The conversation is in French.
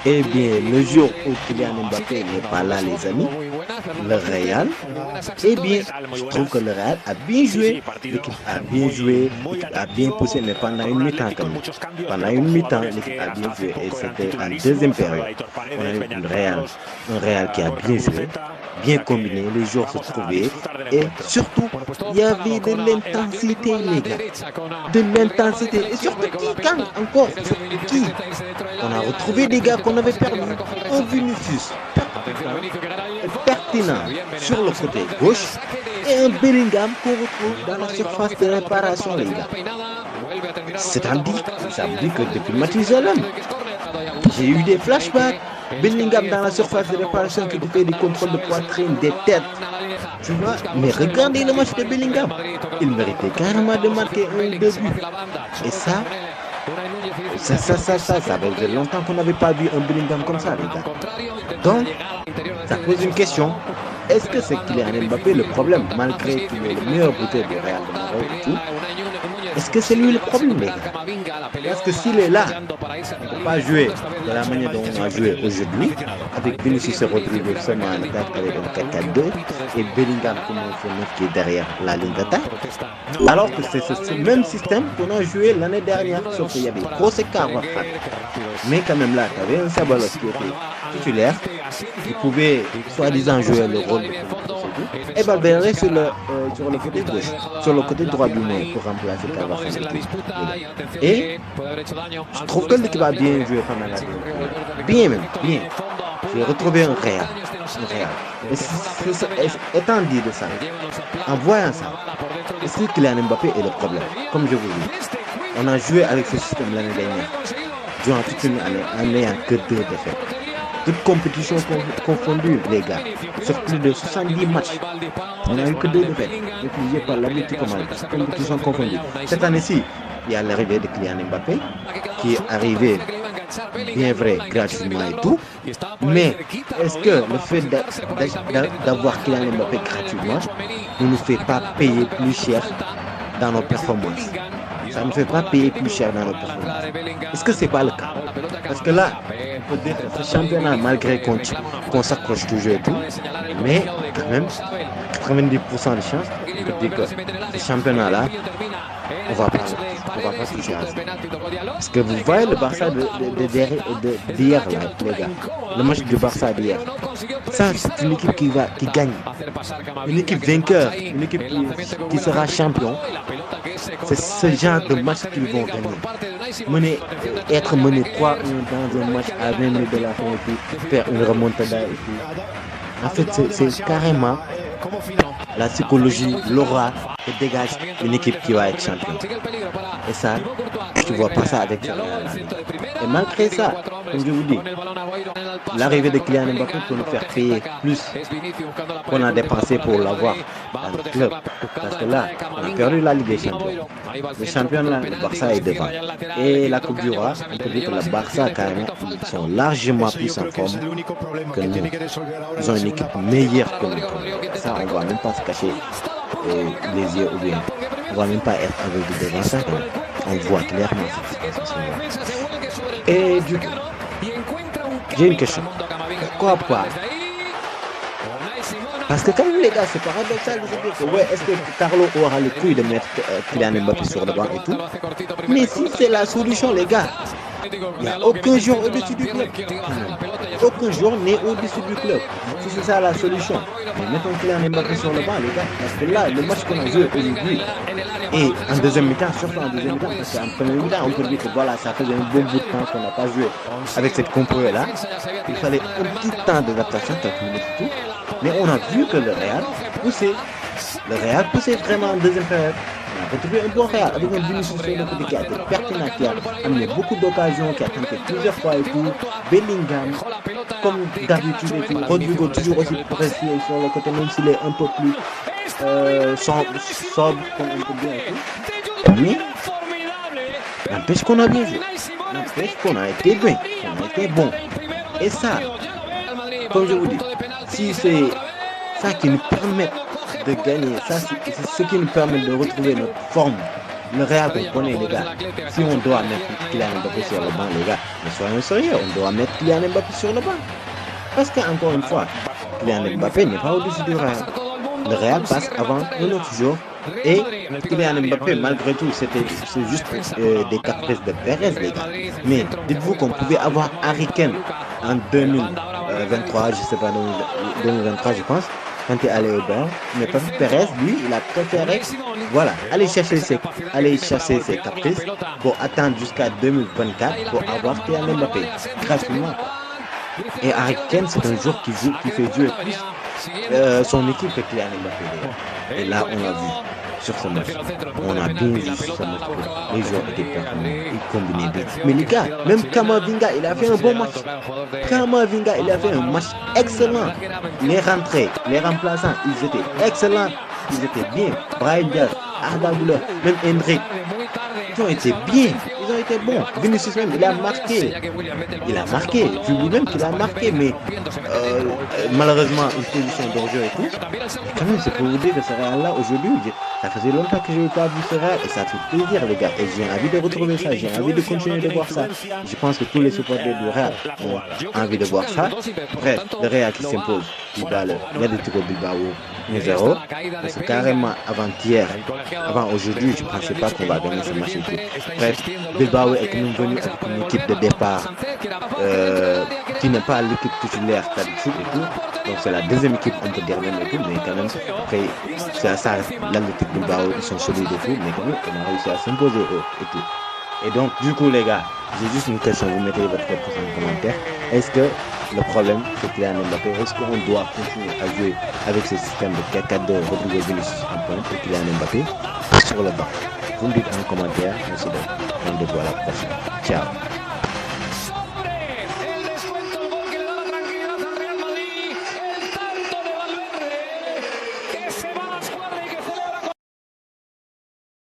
Eh bien, le jour où Kylian Mbappé n'est pas là, les amis, le Real, eh bien, je trouve que le Real a bien joué. L'équipe a bien joué, l'équipe a bien poussé, mais pendant une mi-temps quand même. Pendant une mi-temps, l'équipe a bien joué. Et c'était en deuxième période. On a eu un Real qui a bien joué, bien combiné, les joueurs se trouvaient. Et surtout, il y avait de l'intensité, les gars. De l'intensité. Et surtout qui gagne encore? Qui? On a retrouvé des gars qu'on avait perdus. Un Vinicius pertinent sur le côté gauche et un Bellingham qu'on retrouve dans la surface de réparation, les gars. C'est-à-dire, ça me dit que depuis Mathusalem, j'ai eu des flashbacks. Bellingham dans la surface de réparation qui fait des contrôles de poitrine, des têtes. Tu vois, mais regardez le match de Bellingham. Il méritait carrément de marquer un début. Et ça faisait longtemps qu'on n'avait pas vu un Bellingham comme ça, les gars. Donc, ça pose une question. Est-ce que c'est Kylian Mbappé le problème, malgré qu'il est le meilleur buteur du Real de Madrid et tout? Est-ce que c'est lui le problème, les gars? Parce que s'il est là, on ne peut pas jouer de la manière dont on a joué aujourd'hui, avec Vinicius et Rodrigo seulement en attaque avec un 4-4-2 et Bellingham comme un fenêtre qui est derrière la ligne d'attaque. Alors que c'est ce même système qu'on a joué l'année dernière, sauf qu'il y avait gros écart. Mais quand même là, tu avais un Sabalos qui était titulaire, qui pouvait soi-disant jouer le rôle de et Valverde sur le côté gauche, sur le côté droit du moins pour remplacer Carvajal. Et je trouve que l'équipe a bien joué pendant la durée. Bien même, bien. J'ai retrouvé un Real. Et étant dit de ça, en voyant ça, est-ce que Kylian Mbappé est le problème? Comme je vous dis, on a joué avec ce système l'année dernière, durant toute une année, en n'ayant que 2 défaites. Toutes compétitions confondues, les gars. Sur plus de 70 matchs. On n'a eu que 2 défaites. Réfugiés par l'Atlético Madrid. Compétitions confondues. Cette année-ci, il y a l'arrivée de Kylian Mbappé, qui est arrivé, bien vrai, gratuitement et tout. Mais est-ce que le fait d'avoir Kylian Mbappé gratuitement ne nous fait pas payer plus cher dans nos performances? Ça ne fait pas payer plus cher dans nos performances. Est-ce que ce n'est pas le cas? Parce que là, on peut dire que ce championnat, malgré qu'on s'accroche toujours et tout, mais quand même, 90% de chances, on peut dire que ce championnat-là, on ne va pas toucher à ça. Parce que vous voyez le Barça d'hier, là, les gars. Le match du Barça d'hier. Ça, c'est une équipe qui gagne. Une équipe vainqueur. Une équipe qui sera champion. C'est ce genre de match qu'ils vont gagner. Être mené 3-1 dans un match à 20 minutes de la fin et puis faire une remontada et puis. En fait, c'est carrément la psychologie, l'aura que dégage une équipe qui va être championne. Et ça, tu ne vois pas ça avec ça. Et malgré ça, comme je vous dis, l'arrivée de Kylian Mbappé peut nous faire payer plus qu'on a dépensé pour l'avoir dans le club. Parce que là, on a perdu la Ligue des Champions. Le championnat, le Barça est devant. Et la Coupe du Roi, on peut dire que le Barça, carrément, ils sont largement plus en forme que nous. Ils ont une équipe meilleure que nous. Ça, on ne va même pas se cacher les yeux ou bien. On ne va même pas être aveugle devant ça. On voit clairement ce qui se passe. Et du coup, j'ai une question. Pourquoi pas? Parce que quand même les gars, c'est paradoxal de se dire que ouais, est-ce que Carlo aura le couille de mettre Kylian Mbappé sur le banc et tout? Mais si c'est la solution les gars, il n'y a aucun joueur au-dessus du club. Aucun joueur n'est au-dessus du club. Si c'est ça la solution, mais mettons Kylian Mbappé sur le banc les gars. Parce que là, le match qu'on a joué aujourd'hui, et en deuxième mi-temps, surtout en deuxième mi-temps, parce qu'en première mi-temps, on peut dire que voilà, ça faisait un bon bout de temps qu'on n'a pas joué avec cette compo-là. Il fallait un petit temps d'adaptation, quelques minutes et tout. Mais on a vu que le Real poussait. Le Real poussait vraiment en deuxième période. On a retrouvé un bon Real avec un Vinicius sur le côté qui a été pertinent, qui a amené beaucoup d'occasions, qui a tenté plusieurs fois et tout. Bellingham, comme d'habitude et tout. Rodrigo toujours aussi précis sur le côté, même s'il est un peu plus sobre, comme on peut dire et tout. Mais, n'empêche qu'on a bien joué. N'empêche qu'on a été bien, qu'on a été bon. Et ça, comme je vous dis, si c'est ça qui nous permet de gagner, ça c'est ce qui nous permet de retrouver notre forme Le Real, vous connaissez les gars. Si on doit mettre Kylian Mbappé sur le banc, les gars, mais soyons sérieux, on doit mettre Kylian Mbappé sur le banc. Parce qu'encore une fois, Kylian Mbappé n'est pas au-dessus du Real. Le Real passe avant un autre jour. Et Kylian Mbappé, malgré tout, c'est juste des caprices de Perez, les gars. Mais dites-vous qu'on pouvait avoir Harry Kane en 2023, je sais pas, 2023, je pense, quand il est allé au banc. Mais Perez, lui, il a préféré, voilà, aller chercher ses caprices pour attendre jusqu'à 2024 pour avoir Kylian Mbappé gratuitement. Et Harry Kane, c'est un joueur qui fait jouer plus son équipe que Kylian Mbappé. Et là, on l'a vu sur ce match. On a bien vu sur ce match que les joueurs étaient performants, ils combinaient bien. Mais les gars, même Kamavinga, il a fait un bon match. Kamavinga, il a fait un match excellent. Les rentrées, les remplaçants, ils étaient excellents. Ils étaient bien. Brahim Diaz, Arda Güler, même Hendrick. Ils ont été bien. Ils ont été bons. Vinicius même, il a marqué. Il a marqué. Je dis même qu'il a marqué, mais malheureusement, une position d'orgueil et tout. Quand même, c'est pour vous dire que ce Real-là, aujourd'hui, ça faisait longtemps que je n'avais pas vu ce Real et ça fait plaisir, les gars. Et j'ai envie de retrouver ça. J'ai envie de continuer de voir ça. Je pense que tous les supporters du Real ont envie de voir ça. Bref, le Real qui s'impose, qui bat l'Atlético Bilbao 1-0. C'est carrément avant-hier, avant aujourd'hui, je ne pensais pas qu'on va gagner ce match. Bref, Bilbao est quand même venu avec une équipe de départ qui n'est pas l'équipe titulaire d'habitude et tout. Donc c'est la deuxième équipe, on peut dire même et tout, mais quand même, après, ça reste l'Atlético Bilbao, ils sont solides et tout, mais quand même, on a réussi à s'imposer et tout. Et donc, du coup, les gars, j'ai juste une question, vous mettez votre réponse en commentaire. Est-ce que le problème, c'est Kylian Mbappé, est-ce qu'on doit continuer à jouer avec ce système de 4-4-2, Rodrigo Vinicius en pointe et Kylian Mbappé sur le banc? Vous me dites en commentaire, merci de rendez-vous à la prochaine. Ciao.